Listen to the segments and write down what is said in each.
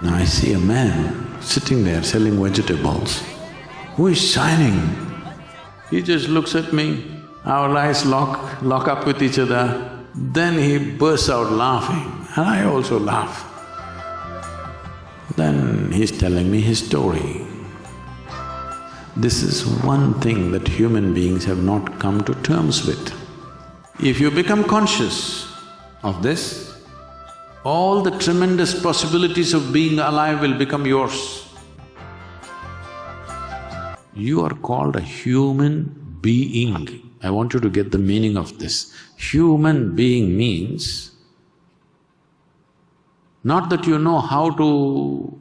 Now I see a man sitting there selling vegetables who is shining. He just looks at me, our eyes lock up with each other, then he bursts out laughing and I also laugh. Then he's telling me his story. This is one thing that human beings have not come to terms with. If you become conscious of this, all the tremendous possibilities of being alive will become yours. You are called a human being. I want you to get the meaning of this. Human being means not that you know how to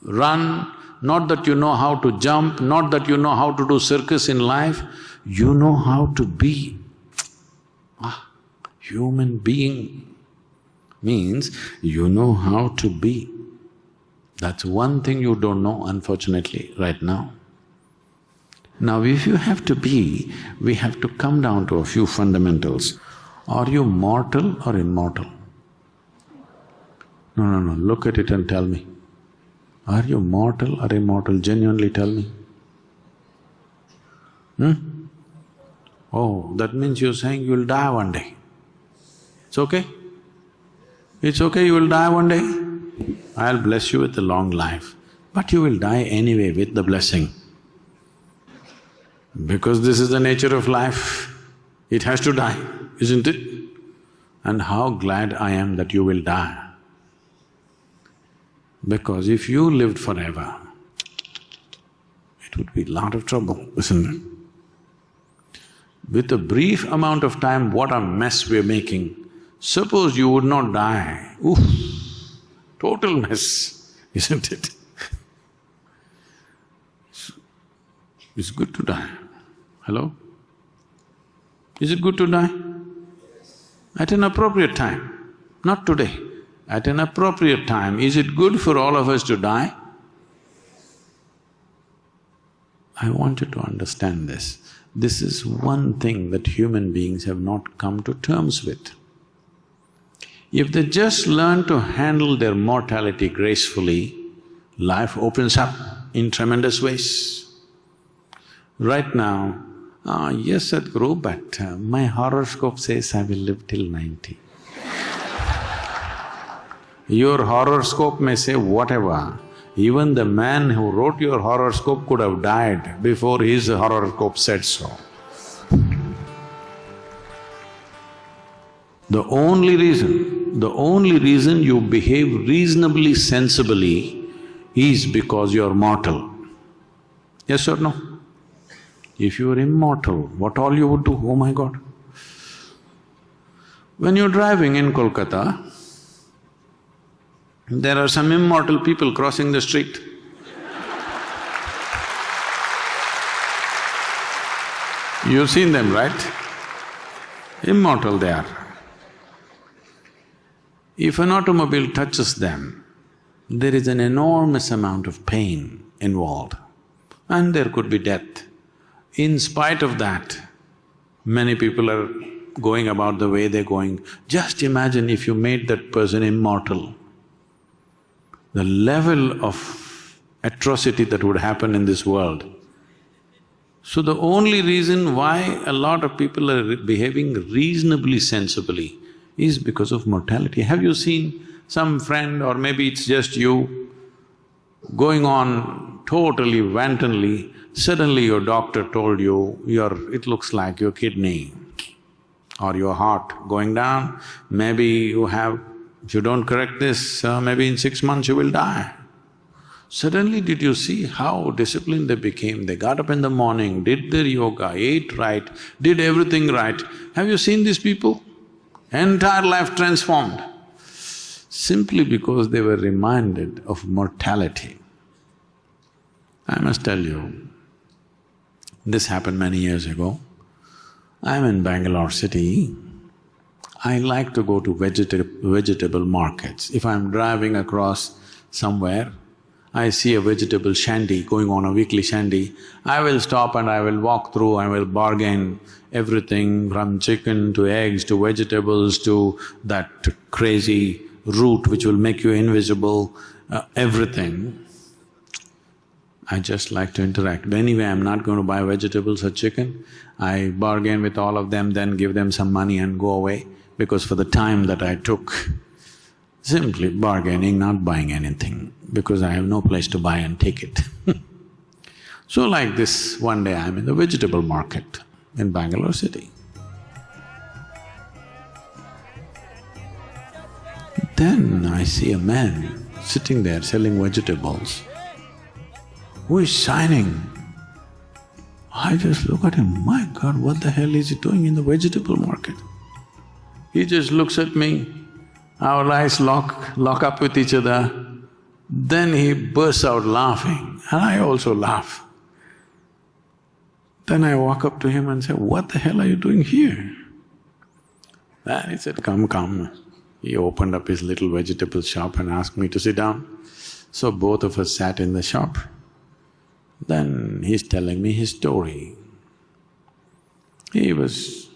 run, not that you know how to jump, not that you know how to do circus in life, you know how to be. Human being means you know how to be. That's one thing you don't know, unfortunately, right now. Now, if you have to be, we have to come down to a few fundamentals. Are you mortal or immortal? No, look at it and tell me. Are you mortal or immortal? Genuinely tell me. Oh, that means you're saying you'll die one day. It's okay? It's okay, you will die one day. I'll bless you with a long life, but you will die anyway with the blessing. Because this is the nature of life, it has to die, isn't it? And how glad I am that you will die. Because if you lived forever, it would be a lot of trouble, isn't it? With a brief amount of time, what a mess we're making. Suppose you would not die, oof, total mess, isn't it? It's good to die. Hello? Is it good to die? At an appropriate time, not today. At an appropriate time, is it good for all of us to die? I want you to understand this. This is one thing that human beings have not come to terms with. If they just learn to handle their mortality gracefully, life opens up in tremendous ways. Right now, yes, Sadhguru, but my horoscope says I will live till 90. Your horoscope may say whatever, even the man who wrote your horoscope could have died before his horoscope said so. The only reason you behave reasonably sensibly is because you're mortal. Yes or no? If you were immortal, what all you would do, oh my God. When you're driving in Kolkata, there are some immortal people crossing the street. You've seen them, right? Immortal they are. If an automobile touches them, there is an enormous amount of pain involved and there could be death. In spite of that, many people are going about the way they're going. Just imagine if you made that person immortal, the level of atrocity that would happen in this world. So the only reason why a lot of people are behaving reasonably sensibly is because of mortality. Have you seen some friend, or maybe it's just you, going on totally wantonly, suddenly your doctor told you, it looks like your kidney or your heart going down, maybe you have… if you don't correct this, maybe in 6 months you will die. Suddenly did you see how disciplined they became? They got up in the morning, did their yoga, ate right, did everything right. Have you seen these people? Entire life transformed, simply because they were reminded of mortality. I must tell you, this happened many years ago. I'm in Bangalore city. I like to go to vegetable markets. If I'm driving across somewhere, I see a vegetable shandy going on, a weekly shandy, I will stop and I will walk through, I will bargain everything from chicken to eggs to vegetables to that crazy root which will make you invisible. everything, I just like to interact. But anyway, I'm not going to buy vegetables or chicken. I bargain with all of them, then give them some money and go away, because for the time that I took, simply bargaining, not buying anything, because I have no place to buy and take it. So like this, one day I'm in the vegetable market in Bangalore city. Then I see a man sitting there selling vegetables, who is shining. I just look at him, my God, what the hell is he doing in the vegetable market? He just looks at me, our eyes lock up with each other, then he bursts out laughing, and I also laugh. Then I walk up to him and say, what the hell are you doing here? Then he said, come, come. He opened up his little vegetable shop and asked me to sit down. So both of us sat in the shop. Then he's telling me his story. He was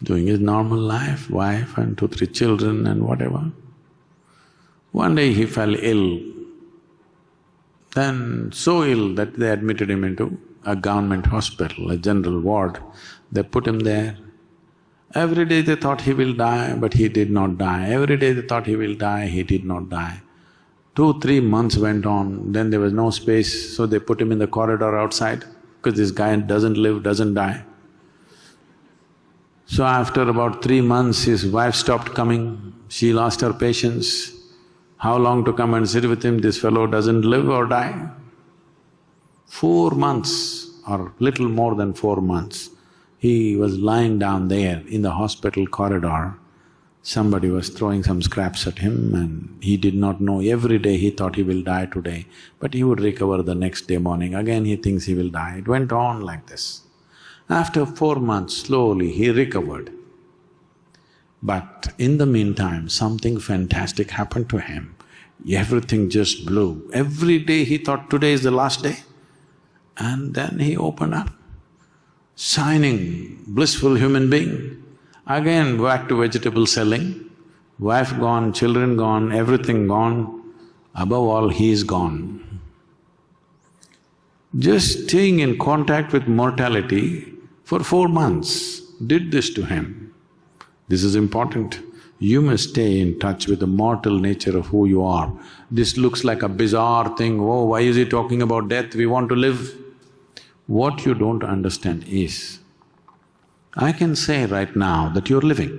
doing his normal life, wife and 2-3 children and whatever. One day he fell ill, then so ill that they admitted him into a government hospital, a general ward. They put him there. Every day they thought he will die, but he did not die. Every day they thought he will die, he did not die. 2-3 months went on, then there was no space, so they put him in the corridor outside, because this guy doesn't live, doesn't die. So after about 3 months, his wife stopped coming, she lost her patience. How long to come and sit with him, this fellow doesn't live or die? 4 months or little more than 4 months, he was lying down there in the hospital corridor. Somebody was throwing some scraps at him and he did not know. Every day he thought he will die today, but he would recover the next day morning. Again he thinks he will die. It went on like this. After 4 months, slowly he recovered. But in the meantime, something fantastic happened to him. Everything just blew. Every day he thought today is the last day. And then he opened up, shining, blissful human being. Again back to vegetable selling, wife gone, children gone, everything gone, above all he is gone. Just staying in contact with mortality for 4 months did this to him. This is important. You must stay in touch with the mortal nature of who you are. This looks like a bizarre thing, oh, why is he talking about death, we want to live. What you don't understand is, I can say right now that you're living,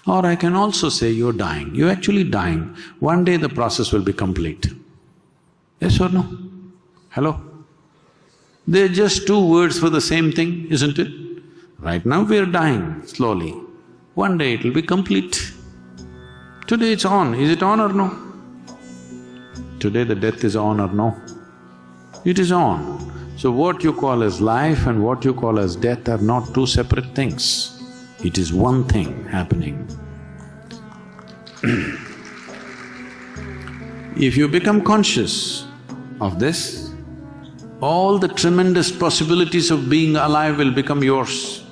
or I can also say you're dying. You're actually dying. One day the process will be complete. Yes or no? Hello? They're just 2 words for the same thing, isn't it? Right now we're dying slowly. One day it'll be complete. Today it's on. Is it on or no? Today the death is on or no? It is on. So what you call as life and what you call as death are not 2 separate things. It is one thing happening. If you become conscious of this, all the tremendous possibilities of being alive will become yours.